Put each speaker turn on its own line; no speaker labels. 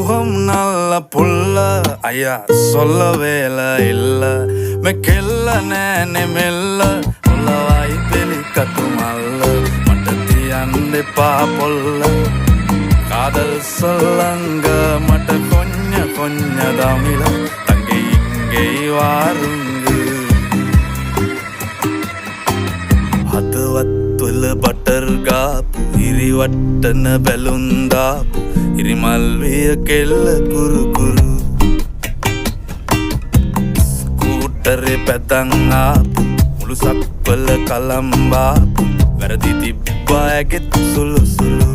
முகம் நல்ல புள்ள ஐயா சொல்ல வேலை இல்ல மெக்கெல்ல நேனே மெல்ல உள்ளவாய் பெலி கட்டுமல்ல மட்டத்தி அண்டை பாப்பொல்ல காதல் சொல்லங்க மட்ட கொஞ்ச தமிழ தங்கை இங்கே வாருங்கு හදවත්වල බටර් ගාපු ඉරිවට්ටන බැලුන්දාපු ඉරිමල්විය කෙල්ල කුරුකුරු ස්කූටරේ පැතන් ආපු මුළු සක්වල කලම්බාපු වැරදි තිබ්බා ඇගෙත් සුළු සුළු